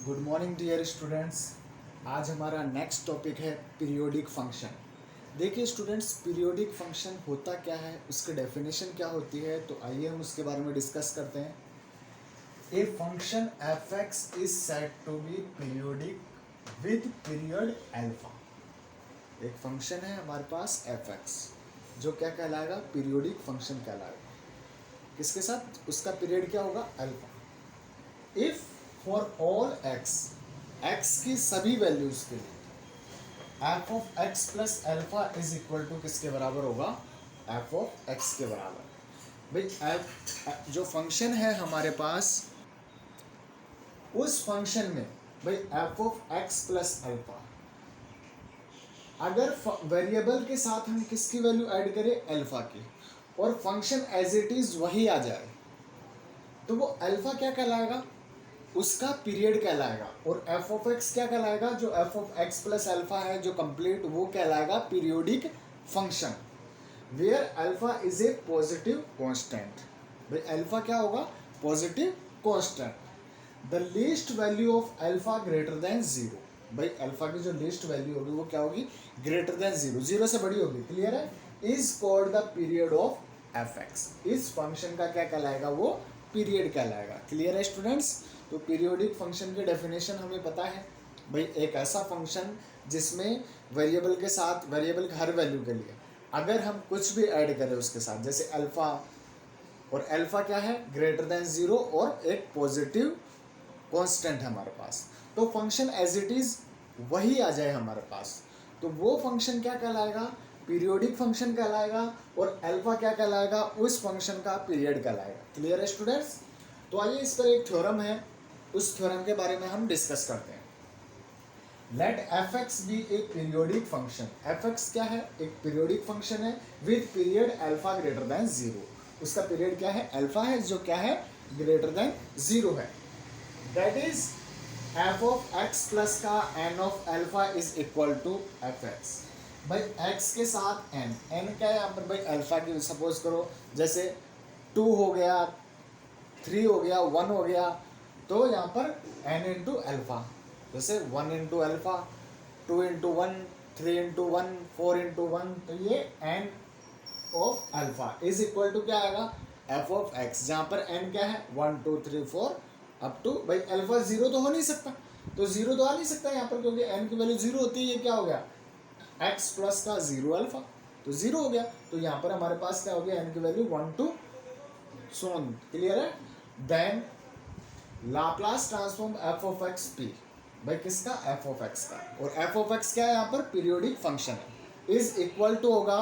Good morning dear students. आज हमारा next topic है पीरियोडिक फंक्शन। देखिए स्टूडेंट्स, पीरियोडिक फंक्शन होता क्या है, उसकी डेफिनेशन क्या होती है, तो आइए हम उसके बारे में डिस्कस करते हैं। A function F X is said to be periodic with period alpha. एक फंक्शन है हमारे पास एफ एक्स, जो क्या कहलाएगा, पीरियोडिक फंक्शन कहलाएगा। किसके साथ? उसका पीरियड क्या होगा? Alpha. If for all X, X की सभी वैल्यूज के लिए F of X plus alpha is equal to किसके बराबर होगा? एफ ऑफ एक्स के बराबर। भाई एफ जो फंक्शन है हमारे पास, उस फंक्शन में भाई F of X plus alpha, अगर वेरिएबल के साथ हम किसकी वैल्यू ऐड करें? एल्फा की, और फंक्शन एज इट इज वही आ जाए, तो वो अल्फा क्या कहलाएगा? उसका पीरियड कहलाएगा। और एफ ऑफ एक्स क्या कहलाएगा? जो F of X plus alpha है जो कंप्लीट, वो कहलाएगा periodic function, where alpha is a positive constant. भाई अल्फा क्या होगा? Positive constant. The least value of alpha greater than zero. भाई अल्फा की जो लीस्ट वैल्यू होगी वो क्या होगी? ग्रेटर देन जीरो, जीरो से बड़ी होगी। क्लियर है? Is called the period of F x. इस फंक्शन का क्या कहलाएगा? वो पीरियड कहलाएगा। क्लियर है स्टूडेंट्स? तो पीरियोडिक फंक्शन की डेफिनेशन हमें पता है। भाई एक ऐसा फंक्शन जिसमें वेरिएबल के साथ, वेरिएबल की हर वैल्यू के लिए अगर हम कुछ भी ऐड करें उसके साथ, जैसे अल्फा, और अल्फा क्या है? ग्रेटर देन जीरो, और एक पॉजिटिव कांस्टेंट है हमारे पास, तो फंक्शन एज इट इज वही आ जाए हमारे पास, तो वो फंक्शन क्या कहलाएगा? पीरियोडिक फंक्शन कहलाएगा। और अल्फा क्या कहलाएगा? उस फंक्शन का पीरियड कहलाएगा। क्लियर है स्टूडेंट्स? तो आइए, इस पर एक थ्योरम है, उस थ्योरम के बारे में हम डिस्कस करते हैं। Let F X be a periodic function. F X क्या है? एक पीरियोडिक फंक्शन है with period alpha greater than zero. उसका पीरियड क्या है? अल्फा है, जो क्या है? ग्रेटर देन जीरो है। That is F of X plus का N of alpha is equal to F X. भाई एक्स के साथ एन, एन क्या है यहाँ पर? भाई अल्फा की, सपोज करो जैसे 2 हो गया, 3 हो गया, 1 हो गया, तो यहाँ पर n इंटू अल्फा, जैसे 1 into alpha, 2 into 1, 3 into 1, 4 into 1, तो ये n of alpha is equal to क्या आएगा? एफ ऑफ एक्स, जहाँ पर n क्या है? 1 2 3 4 अप टू, भाई अल्फा जीरो तो हो नहीं सकता, तो जीरो तो आ नहीं सकता यहाँ पर, क्योंकि n की वैल्यू जीरो होती है। ये क्या हो गया? x प्लस का जीरो अल्फा, तो जीरो हो गया। तो यहाँ पर हमारे पास क्या हो गया? n की वैल्यू 1 2 सोन। क्लियर है? Then Laplace transform F of X P. भाई किसका? एफ ऑफ एक्स का। और एफ ऑफ एक्स क्या है यहाँ पर? पीरियोडिक फंक्शन है। इज इक्वल टू होगा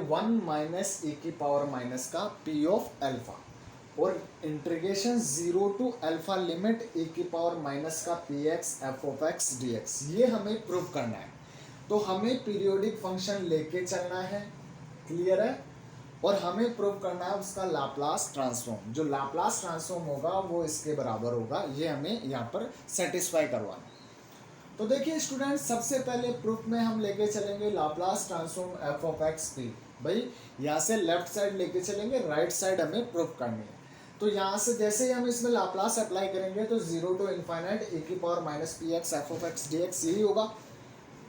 1 माइनस e की पावर माइनस का p ऑफ अल्फा, और integration 0 to alpha limit e की पावर माइनस का P x F of x D X. ये हमें प्रूव करना है, तो हमें पीरियोडिक फंक्शन लेके चलना है। क्लियर है? और हमें प्रूव करना है उसका लाप्लास ट्रांसफॉर्म। जो लाप्लास ट्रांसफॉर्म होगा वो इसके बराबर होगा, ये हमें यहाँ पर सेटिस्फाई करवाना। तो देखिए स्टूडेंट, सबसे पहले प्रूफ में हम लेके चलेंगे Laplace transform F of X P. भाई यहाँ से लेफ्ट साइड लेके चलेंगे, राइट साइड हमें प्रूफ करनी है। तो यहाँ से जैसे ही हम इसमें लाप्लास अप्लाई करेंगे तो 0 टू इनफाइनाइट e की power minus P x F of x D X, यही होगा।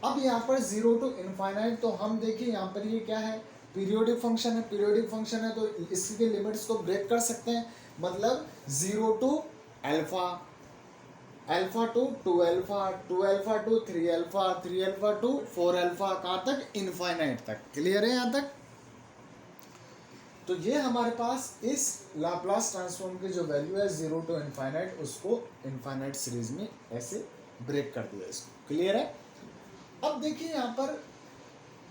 अब यहाँ पर 0 टू इनफाइनाइट, तो हम देखिए यहाँ पर ये क्या है? पीरियोडिक फंक्शन है। पीरियोडिक फंक्शन है तो इसके लिमिट्स को ब्रेक कर सकते हैं, मतलब 0 to alpha, alpha to 2 alpha, 2 alpha to 3 alpha, 3 alpha to 4 alpha, कहाँ तक? इनफाइनाइट तक। क्लियर है यहाँ तक? तो ये हमारे पास इस लाप्लास ट्रांसफॉर्म की जो वैल्यू है 0 टू इनफाइनाइट, उसको इनफाइनाइट सीरीज में ऐसे ब्रेक कर दिया इसको। क्लियर है? अब देखिए यहाँ पर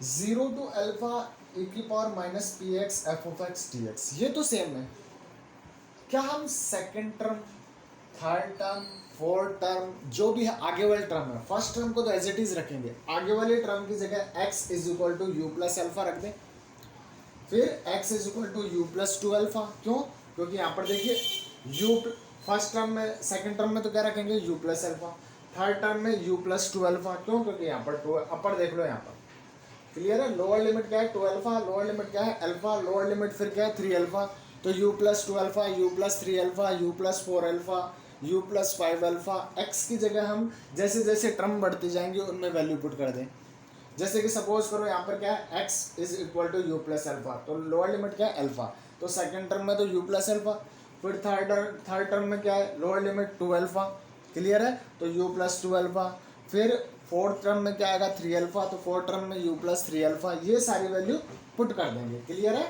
0 टू अल्फा e की power minus P x F of x D X, ये तो सेम है। क्या हम second term, third term, fourth term, जो भी है आगे वाले टर्म है, फर्स्ट टर्म को तो एज इट इज रखेंगे, आगे वाले टर्म की जगह x is equal to U plus alpha रख दें, फिर x is equal to U plus 2 alpha. क्यों? क्योंकि यहाँ पर देखिए u फर्स्ट टर्म में, सेकेंड टर्म में तो क्या रखेंगे? u plus alpha, third term में u प्लस 2 अल्फा। क्यों? क्योंकि यहाँ पर 2 अपर देख लो यहाँ पर। क्लियर है? लोअर लिमिट क्या है? 2 अल्फा, लोअर लिमिट क्या है? अल्फा, लोअर लिमिट फिर क्या है? 3 अल्फा। तो u plus 2 alpha, u plus 3 alpha, u plus 4 alpha, u plus 5 alpha, x की जगह हम जैसे जैसे टर्म बढ़ती जाएंगे उनमें वैल्यू पुट कर दें। जैसे कि सपोज करो यहाँ पर क्या है, x is equal to U plus alpha, तो लोअर लिमिट क्या है अल्फा, तो सेकंड टर्म में तो u प्लस अल्फा, फिर थर्ड टर्म में क्या है लोअर लिमिट 2 अल्फा, क्लियर है, तो u प्लस 2 अल्फा, फिर फोर्थ टर्म में क्या आएगा 3 अल्फा, तो फोर्थ टर्म में u प्लस 3 अल्फा, ये सारी वैल्यू पुट कर देंगे, क्लियर है।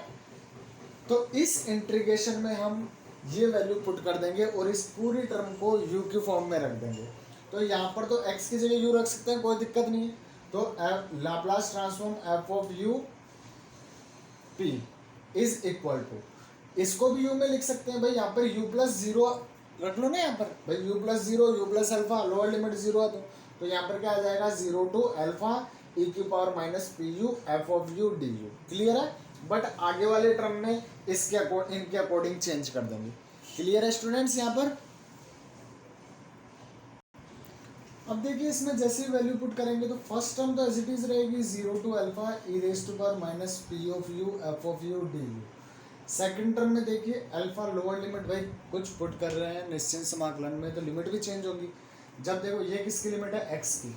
तो इस इंटीग्रेशन में हम ये वैल्यू पुट कर देंगे और इस पूरी टर्म को u की फॉर्म में रख देंगे। तो यहाँ पर तो x की जगह u रख सकते हैं, कोई दिक्कत नहीं है। तो Laplace transform f of u p is equal to, इसको भी u में लिख सकते हैं भाई, यहाँ पर u प्लस 0 रख लो ना, यहाँ पर भाई u plus 0, u plus alpha, lower limit 0 है तो यहाँ पर क्या आ जाएगा 0 टू अल्फा e की power minus P U F of U D you, clear है। बट आगे वाले टर्म में इनके अकॉर्डिंग चेंज कर देंगे, क्लियर है स्टूडेंट्स। यहाँ पर अब देखिए इसमें जैसे ही वैल्यू पुट करेंगे तो फर्स्ट टर्म तो एज इट इज रहेगी 0 to alpha E raise to power minus P of U F of U D U. Second term में देखिए अल्फा लोअर लिमिट, भाई कुछ पुट कर रहे हैं निश्चित समाकलन में तो लिमिट भी चेंज होगी। जब देखो ये किसकी लिमिट है x की,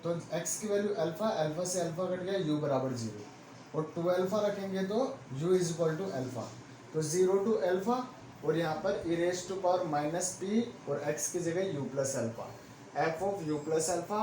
तो x की वैल्यू अल्फा, अल्फा से अल्फा कट गया u बराबर 0, और 2 अल्फा रखेंगे तो u is equal to alpha, तो 0 टू अल्फा, और यहाँ पर e raise to power minus P और x की जगह u plus alpha, F of u plus alpha,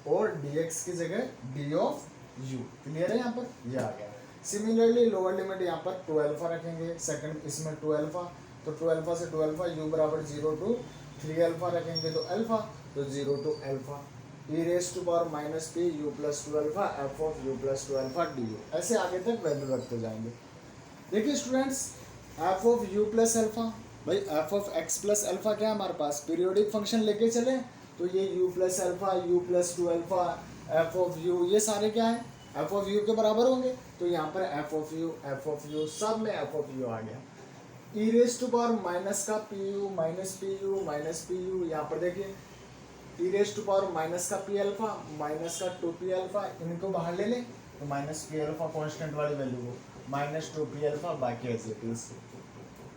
और dx की जगह d ऑफ u, क्लियर है। यहाँ पर ये आ गया। सिमिलरली लोअर लिमिट यहाँ पर 2 अल्फा रखेंगे, सेकंड इसमें 2 अल्फा, तो 2 अल्फा से 2 अल्फा u बराबर 0 टू 3 अल्फा रखेंगे तो अल्फा, तो 0 to alpha E raise to power minus P U plus 2 alpha F of U plus 2 alpha D U, ऐसे आगे तक वैल्यू रखते जाएंगे। देखिए students F of U plus alpha, भाई F of X plus alpha क्या है हमारे पास, पीरियोडिक फंक्शन लेके चले तो ये u plus alpha, u plus 2 alpha, F of you, ये सारे क्या है एफ ऑफ यू के बराबर होंगे, तो यहाँ पर एफ ऑफ यू सब में एफ ऑफ यू आ गया। E raise to power minus का P U minus P U minus P U, यहाँ पर देखिए e raise to power minus का पी अल्फा माइनस का 2p अल्फा, इनको बाहर ले लें तो माइनस पी अल्फा कॉन्स्टेंट वाली वैल्यू को माइनस 2p अल्फा, बाकी ऐसे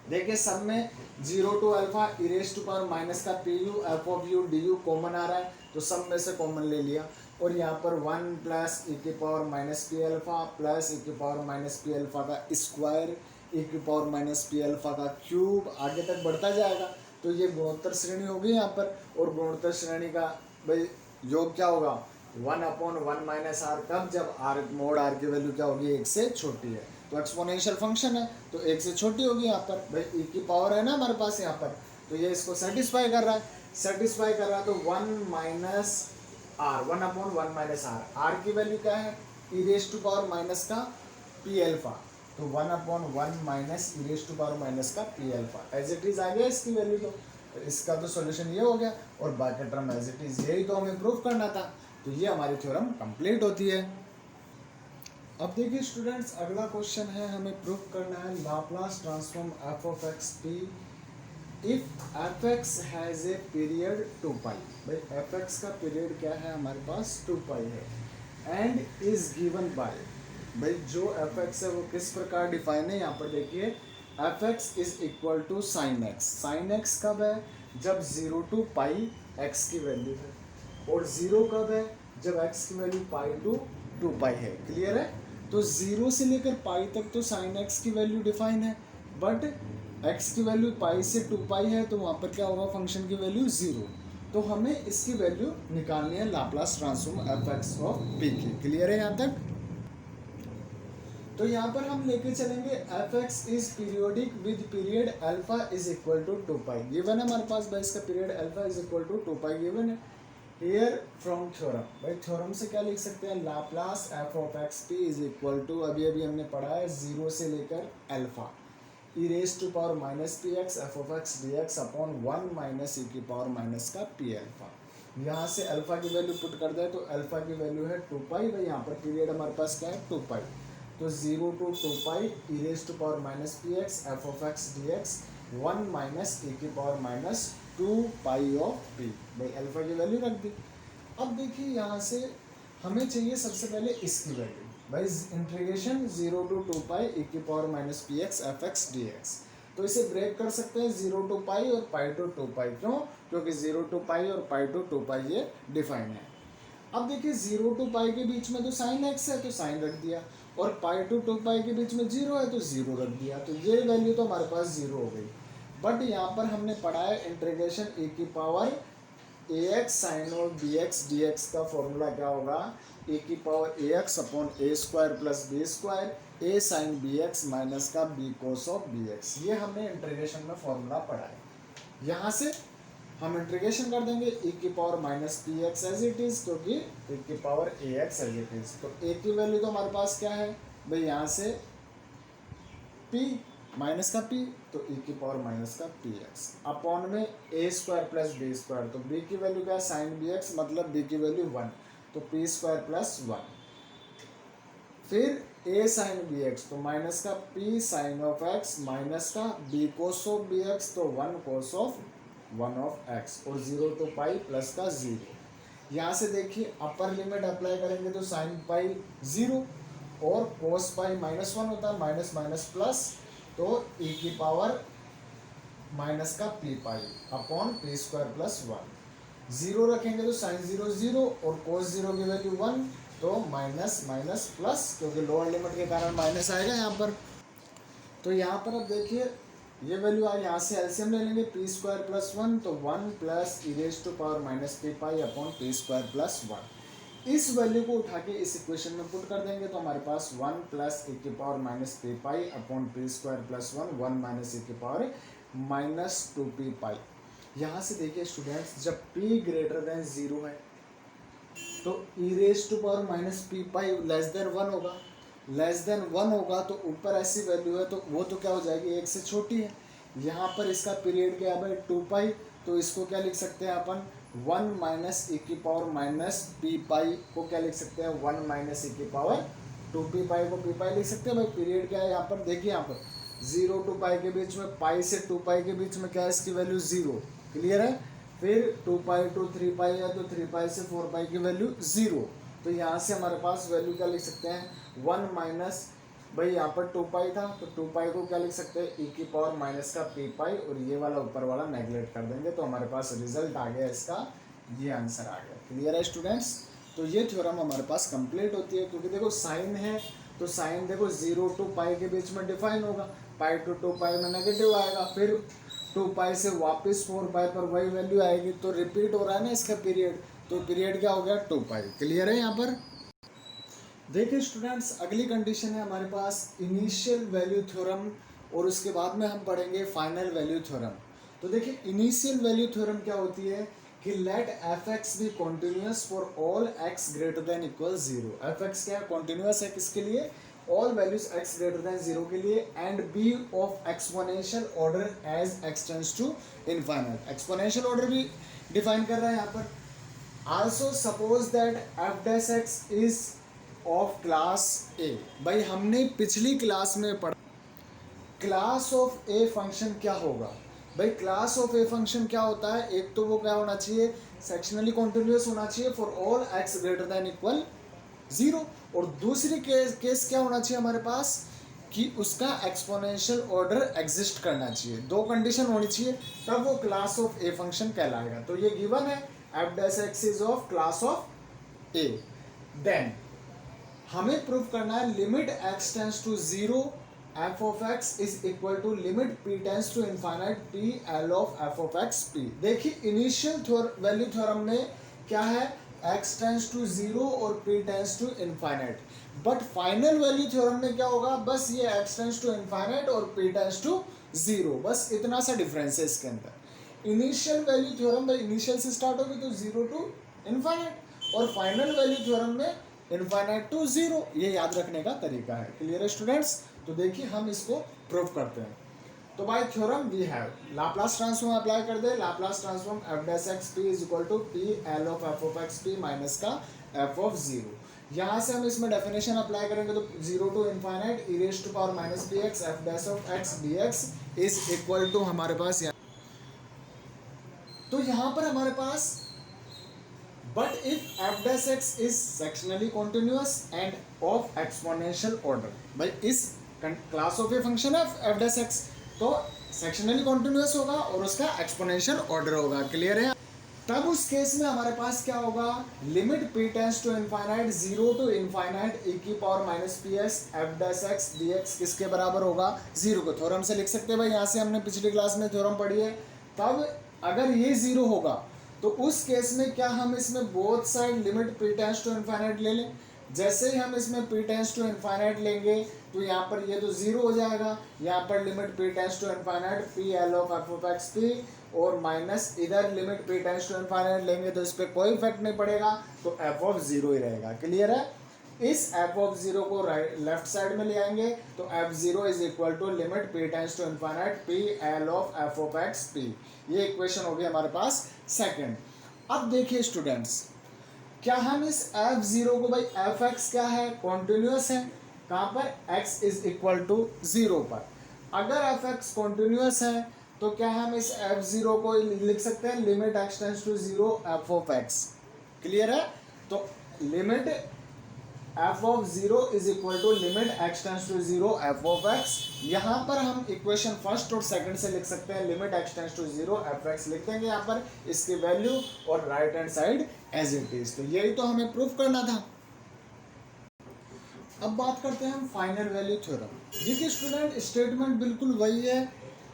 देखिए सब में 0 to alpha E raise to power minus का P U F of U D U common आ रहा है, तो सब में से कॉमन ले लिया, और यहाँ पर 1 प्लस ई की power minus P alpha plus e की पावर माइनस पी अल्फा का स्क्वायर ई की पावर माइनस पी अल्फा का क्यूब, आगे तक बढ़ता जाएगा। तो ये गुणोत्तर श्रेणी होगी यहाँ पर, और गुणोत्तर श्रेणी का भाई योग क्या होगा 1/1 माइनस आर, कब जब आर मोड आर की वैल्यू क्या होगी 1 से छोटी है, तो एक्सपोनेंशियल फंक्शन है तो 1 से छोटी होगी यहाँ पर, भाई ई की पावर है ना हमारे पास यहाँ पर, तो ये इसको सेटिस्फाई कर रहा है, तो 1 minus R 1/1 minus R, R की वैल्यू क्या है e raise to power minus का पी अल्फा, तो 1/1 minus e raise to power minus का P alpha, as it is आ गया इसकी वैल्यू, तो इसका तो सॉल्यूशन ये हो गया, और बाकी टर्म एज इट इज, यही तो हमें प्रूफ करना था, तो ये हमारी थ्योरम कंप्लीट होती है। अब देखिए स्टूडेंट्स अगला क्वेश्चन है, हमें प्रूफ करना है Laplace transform F of X P if F x has a period 2 पाई, भाई एफ एक्स का पीरियड क्या है हमारे पास 2 पाई है, एंड इज गिवन बाय, भाई जो एफ एक्स है वो किस प्रकार डिफाइन है, यहाँ पर देखिए F X is equal to sine X, sine X कब है जब 0 टू पाई एक्स की वैल्यू है, और 0 कब है जब एक्स की वैल्यू पाई टू 2 पाई है, क्लियर है। तो 0 से लेकर पाई तक तो साइन एक्स की वैल्यू डिफाइन है, बट एक्स की वैल्यू पाई से 2 पाई है तो वहाँ पर क्या होगा फंक्शन की वैल्यू 0, तो हमें इसकी वैल्यू निकालनी है Laplace transform F X of P की, क्लियर है यहाँ तक। तो यहाँ पर हम लेके चलेंगे F X is periodic with period alpha is equal to 2 pi, given है हमारे पास भाई इसका period alpha is equal to 2 pi given है। हियर फ्रॉम थ्योरम, भाई थ्योरम से क्या लिख सकते हैं Laplace F of X P is equal to, अभी हमने पढ़ा है 0 से लेकर alpha E raise to power minus P x F of x D X upon 1 minus e की पावर माइनस का पी अल्फा, यहाँ से अल्फा की वैल्यू पुट कर दे तो अल्फा की वैल्यू है 2 पाई, भाई यहाँ पर पीरियड हमारे पास क्या है 2 पाई, तो 0 to 2 pi e raise to power minus P x F of x D X 1 minus e की power minus 2 pi of P, भाई अल्फा की वैल्यू रख दी। अब देखिए यहाँ से हमें चाहिए सबसे पहले इसकी वैल्यू, भाई इंटीग्रेशन 0 टू 2 पाई ई की power minus P x F x D x, तो इसे ब्रेक कर सकते हैं 0 to पाई और पाई टू 2 पाई। क्यों? क्योंकि 0 to पाई और पाई टू 2 पाई ये डिफाइन है। अब देखिए 0 to पाई के बीच में तो साइन एक्स है तो साइन रख दिया, और पाई टू 2 पाई के बीच में 0 है तो 0 रख दिया, तो ये वैल्यू तो हमारे पास 0 हो गई। बट यहाँ पर हमने पढ़ा है इंटीग्रेशन e की power ax sine of bx dx का फॉर्मूला क्या होगा, e की power ax upon a square plus B square a sine bx minus का b कोस ऑफ bx। ये हमने इंटीग्रेशन में फॉर्मूला पढ़ा है। यहाँ से हम इंटीग्रेशन कर देंगे e की power minus P X as it is, क्योंकि e की power A X as it is. तो a की वैल्यू तो हमारे पास क्या है भाई, यहाँ से p माइनस का p, तो e की पावर माइनस का पी एक्स अपॉन में a square plus B square, तो b की वैल्यू क्या है साइन बी एक्स, मतलब b की वैल्यू 1, तो p स्क्वायर प्लस 1। फिर a साइन बी एक्स, तो माइनस का p sine of x minus का b cos of B X, तो 1 कोस ऑफ 1 ऑफ x, और 0 to पाई प्लस का 0। यहाँ से देखिए अपर लिमिट अप्लाई करेंगे तो साइन पाई 0 और कोस पाई माइनस 1 होता है, माइनस माइनस प्लस, तो e की पावर माइनस का P pi upon P square plus 1। 0 रखेंगे तो साइन 0 0 और कोस 0 की वैल्यू 1, तो माइनस माइनस प्लस, क्योंकि लोअर लिमिट के कारण माइनस आएगा यहाँ पर। तो यहाँ पर अब देखिए ये वैल्यू आ, यहाँ से एलसीएम ले लेंगे पी स्क्वायर प्लस 1, तो 1 plus E raise to power minus P pi upon P square plus 1। इस वैल्यू को उठा के इस इक्वेशन में पुट कर देंगे तो हमारे पास 1 प्लस ई की power minus P pi upon P square plus 1, 1 minus e की पावर माइनस 2 पी पाई। यहाँ से देखिए स्टूडेंट्स, जब p ग्रेटर देन 0 है तो e raise to power minus P pi less than 1 होगा, लेस देन 1 होगा तो ऊपर ऐसी वैल्यू है तो वो तो क्या हो जाएगी, 1 से छोटी है। यहाँ पर इसका पीरियड क्या है भाई 2 पाई, तो इसको क्या लिख सकते हैं अपन 1 माइनस ई की पावर माइनस पी पाई को क्या लिख सकते हैं 1 माइनस ई की पावर 2 पी पाई को पी पाई लिख सकते हैं। भाई पीरियड क्या है यहाँ पर देखिए, यहाँ पर 0 to पाई के बीच में, पाई से 2 पाई के बीच में क्या है इसकी वैल्यू 0, क्लियर है। फिर 2 पाई टू 3 पाई है तो 3 पाई से 4 पाई की वैल्यू 0, तो यहाँ से हमारे पास वैल्यू क्या लिख सकते हैं 1 माइनस, भाई यहाँ पर 2 पाई था तो 2 पाई को क्या लिख सकते हैं e की पावर माइनस का पी पाई, और ये वाला ऊपर वाला नेगलेक्ट कर देंगे तो हमारे पास रिजल्ट आ गया इसका, ये आंसर आ गया। क्लियर है स्टूडेंट्स। तो ये थ्योरम हमारे पास कंप्लीट होती है, क्योंकि देखो साइन है तो साइन देखो 0 to पाई के बीच में डिफाइन होगा, पाई टू 2 पाई में नेगेटिव आएगा, फिर 2 पाई से वापस 4 पाई पर वही वैल्यू आएगी, तो रिपीट हो रहा है ना इसका पीरियड, तो पीरियड क्या हो गया 2 पाई। क्लियर है यहाँ पर। देखिए स्टूडेंट्स, अगली कंडीशन है हमारे पास इनिशियल वैल्यू थ्योरम, और उसके बाद में हम पढ़ेंगे फाइनल वैल्यू थ्योरम। तो देखिए इनिशियल वैल्यू थ्योरम क्या होती है कि let F X be continuous for all X greater than equal 0। F X क्या है, कॉन्टिन्यूस है किसके लिए, all values x greater than 0 के लिए, and be of exponential order as x tends to infinite. Exponential order भी define कर रहा है यहाँ पर। Also suppose that F dash x is of class A. भाई हमने पिछली क्लास में पढ़ा क्लास ऑफ ए फंक्शन क्या होगा। भाई क्लास ऑफ ए फंक्शन क्या होता है, एक तो वो क्या होना चाहिए सेक्शनली कॉन्टिन्यूस होना चाहिए for all X greater than equal 0, और दूसरी केस क्या होना चाहिए हमारे पास कि उसका एक्सपोनेंशियल ऑर्डर एग्जिस्ट करना चाहिए। दो कंडीशन होनी चाहिए तब वो क्लास ऑफ ए फंक्शन कहलाएगा। तो ये गिवन है F dash x is of class of A. Then हमें प्रूव करना है limit X tends to 0 F of X is equal to limit P tends to infinite P L of F of X P. देखिए initial value theorem में क्या है, x tends to 0 और p tends to infinite, but final value theorem में क्या होगा, बस ये x टेंस टू इनफाइनाइट और p टेंस टू 0, बस इतना सा डिफरेंस है इसके अंदर। इनिशियल वैल्यू थ्योरम में इनिशियल से स्टार्ट होगी तो 0 टू इनफाइनाइट, और फाइनल वैल्यू थ्योरम में इनफाइनाइट टू 0। ये याद रखने का तरीका है। क्लियर है स्टूडेंट्स। तो देखिए हम इसको प्रूव करते हैं। तो by theorem we have Laplace transform apply कर दे, Laplace transform F dash X P is equal to P L of F of X P minus का एफ ऑफ 0। यहाँ से हम इसमें डेफिनेशन अप्लाई करेंगे तो 0 to infinite E raise to power minus P x f dash of x D x is equal to हमारे पास तो यहाँ पर हमारे पास but if f dash x is sectionally continuous and of exponential order. भाई इस क्लास ऑफ ए फंक्शन है एफ डैश एक्स, तो सेक्शनली कॉन्टिन्यूस होगा और उसका एक्सपोनेंशियल ऑर्डर होगा। क्लियर है? तब उस केस में हमारे पास क्या होगा, limit p tends to infinite 0 to infinite e की power minus P S F dash X D X किसके बराबर होगा, 0 को थ्योरम से लिख सकते हैं भाई, यहाँ से हमने पिछली क्लास में थ्योरम पढ़ी है। तब अगर ये 0 होगा तो उस केस में क्या हम इसमें both side limit p tends to infinite ले लें। जैसे ही हम इसमें p टेंड्स टू इनफाइनाइट लेंगे तो यहाँ पर ये तो 0 हो जाएगा, यहाँ पर limit p tends to infinite P L of F of X P, और माइनस इधर limit p tends to infinite लेंगे तो इस पर कोई इफेक्ट नहीं पड़ेगा, तो f ऑफ 0 ही रहेगा। क्लियर है? इस f ऑफ 0 को राइट लेफ्ट साइड में ले आएंगे तो f0 is equal to limit p tends to infinite p l of f of x p। ये इक्वेशन होगी हमारे पास सेकंड। अब देखिए स्टूडेंट्स, क्या हम इस f0 को भाई fx क्या है, कॉन्टिन्यूस है, कहाँ पर x इज इक्वल टू 0 पर। अगर fx कॉन्टिन्यूस है तो क्या हम इस f0 को लिख सकते हैं limit x tends to 0 f of x। Clear है? तो limit f of 0 is equal to limit x tends to 0 f of x। यहाँ पर हम इक्वेशन फर्स्ट और सेकंड से लिख सकते हैं limit x tends to 0 fx लिख देंगे यहाँ पर इसकी वैल्यू, और right hand side as it is. तो यही तो हमें प्रूफ करना था। अब बात करते हैं हम फाइनल वैल्यू थ्योरम। देखिए स्टूडेंट, स्टेटमेंट बिल्कुल वही है,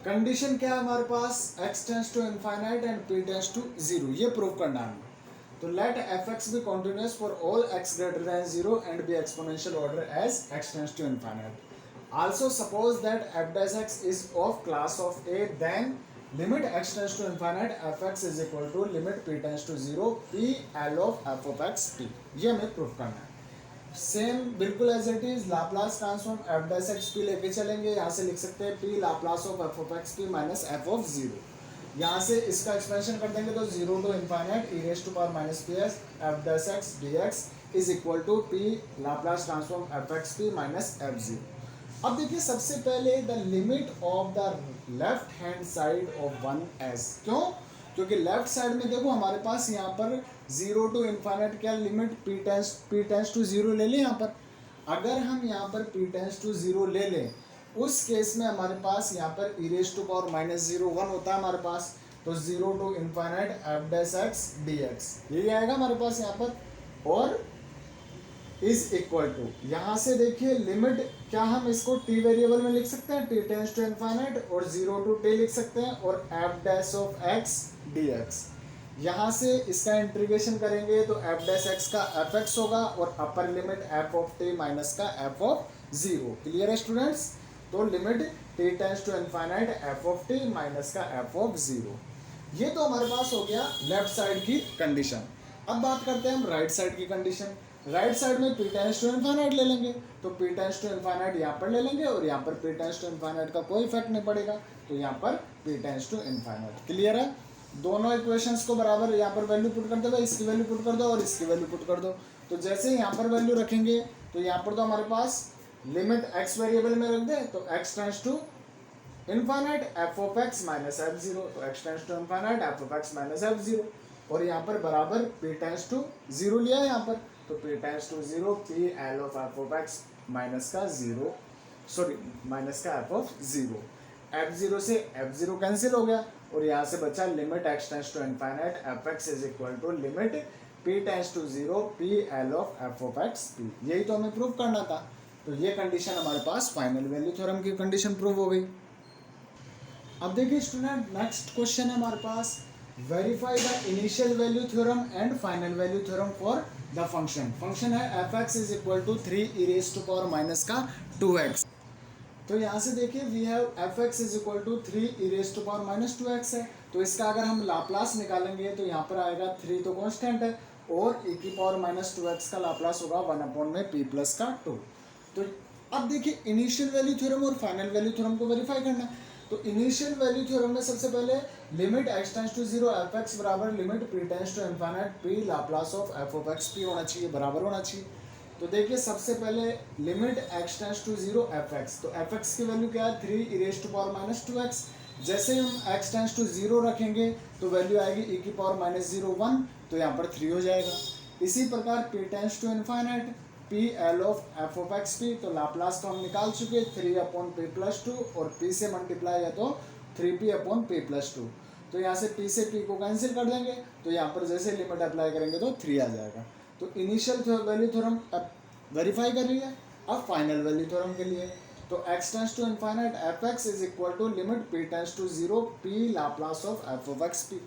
कंडीशन क्या है हमारे पास, x tends to infinite and p tends to 0, ये प्रूफ करना है। तो let fx be continuous for all x greater than 0 and be exponential order as x tends to infinite. Also suppose that f dash x is of class of a, then limit x tends to infinite fx is equal to limit p tends to 0 p l of f of x p। ये हमें proof करना है। Same बिल्कुल as it is Laplace transform F dash X P लेके चलेंगे, यहाँ से लिख सकते हैं P Laplace of F of X P minus F of 0। यहाँ से इसका एक्सपेंशन कर देंगे तो 0 to infinite E raise to power minus P S F dash X D x is equal to P Laplace transform F X P minus F 0। अब देखिए सबसे पहले the limit of the left hand side of 1s। क्यों? क्योंकि left side में देखो हमारे पास यहाँ पर 0 टू इनफाइनाइट क्या लिमिट p टेंड्स टू 0 ले लें। यहाँ पर अगर हम यहाँ पर p टेंड्स टू 0 ले लें, उस केस में हमारे पास यहाँ पर e raise to power minus 0 1 होता है हमारे पास, तो 0 to infinite F dash X D X यही आएगा हमारे पास यहाँ पर, और इज इक्वल टू यहाँ से देखिए लिमिट क्या हम इसको t वेरिएबल में लिख सकते हैं, t टेंड्स टू इनफाइनाइट, और 0 टू t लिख सकते हैं, और f dash of x dx। यहाँ से इसका इंटीग्रेशन करेंगे तो f डैश x का fx होगा, और upper limit f of t minus का f ऑफ 0। क्लियर है स्टूडेंट्स? तो limit t tends to infinite f of t minus का f ऑफ 0। ये तो हमारे पास हो गया लेफ्ट साइड की कंडीशन। अब बात करते हैं हम राइट साइड की कंडीशन। राइट साइड में p टेंड्स टू इनफाइनाइट ले लेंगे, तो p टेंड्स टू इनफाइनाइट यहाँ पर ले लेंगे, और यहाँ पर p टेंड्स टू इनफाइनाइट का कोई इफेक्ट नहीं पड़ेगा, तो यहाँ पर p tends to infinite. Clear है? दोनों इक्वेशंस को बराबर यहाँ पर वैल्यू पुट कर दो, इसकी वैल्यू पुट कर दो और इसकी वैल्यू पुट कर दो। तो जैसे यहाँ पर वैल्यू रखेंगे तो यहाँ पर तो हमारे पास लिमिट x वेरिएबल में रख दे, तो x tends to infinite f of x minus F 0, तो x tends to infinite f of x minus F 0, और यहाँ पर बराबर p टेंड्स टू 0 लिया है यहाँ पर, तो p tends to 0 p l of f of x minus का 0, सॉरी माइनस का f ऑफ 0, f0 से f0 कैंसिल हो गया, और यहाँ से बचा limit x tends to infinite fx is equal to limit p tends to 0 p l of f of x p। यही तो हमें प्रूव करना था। तो ये कंडीशन हमारे पास फाइनल वैल्यू थ्योरम की कंडीशन प्रूव हो गई। अब देखिए स्टूडेंट, नेक्स्ट क्वेश्चन है हमारे पास, verify the initial value theorem and final value theorem for the function. Function है fx is equal to 3 e raise to power minus का 2x। तो यहाँ से देखिए we have fx is equal to 3 e raise to power minus 2x है, तो इसका अगर हम लाप्लास निकालेंगे तो यहाँ पर आएगा 3 तो कांस्टेंट है, और e की पावर माइनस 2x का लाप्लास होगा 1 में p प्लस का 2। तो अब देखिए इनिशियल वैल्यू थ्योरम और फाइनल वैल्यू थ्योरम को वेरीफाई करना है। तो इनिशियल वैल्यू थ्योरम में सबसे पहले limit x tends to 0 fx बराबर limit p tends to infinite p Laplace of f of x p होना चाहिए, बराबर होना चाहिए। तो देखिए सबसे पहले limit x tends to 0 fx, तो fx की वैल्यू क्या है 3 e raise to power minus 2x। जैसे हम x टेंड्स टू 0 रखेंगे तो वैल्यू आएगी e की पावर माइनस 0 1, तो यहाँ पर 3 हो जाएगा। इसी प्रकार p tends to infinite, P L of F of X P, तो लाप्लास तो हम निकाल चुके 3/p+2 और p से मल्टीप्लाई है तो 3p/p+2। तो यहाँ से p से p को कैंसिल कर देंगे, तो यहाँ पर जैसे लिमिट अप्लाई करेंगे तो 3 आ जाएगा। तो इनिशियल वैल्यू थ्योरम वेरीफाई कर रही है। अब फाइनल वैल्यू थ्योरम के लिए तो x tends to infinite F X is equal to limit p tends to 0 p Laplace of F of X P.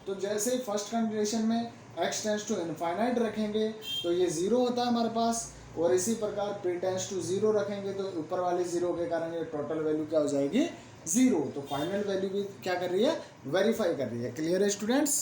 तो जैसे फर्स्ट कंडीशन में x टेंड्स टू इनफाइनाइट रखेंगे तो ये 0 होता है हमारे पास, और इसी प्रकार p टेंड्स टू 0 रखेंगे तो ऊपर वाले 0 के कारण ये टोटल वैल्यू क्या हो जाएगी 0। तो फाइनल वैल्यू भी क्या कर रही है वेरीफाई कर रही है। क्लियर है स्टूडेंट्स?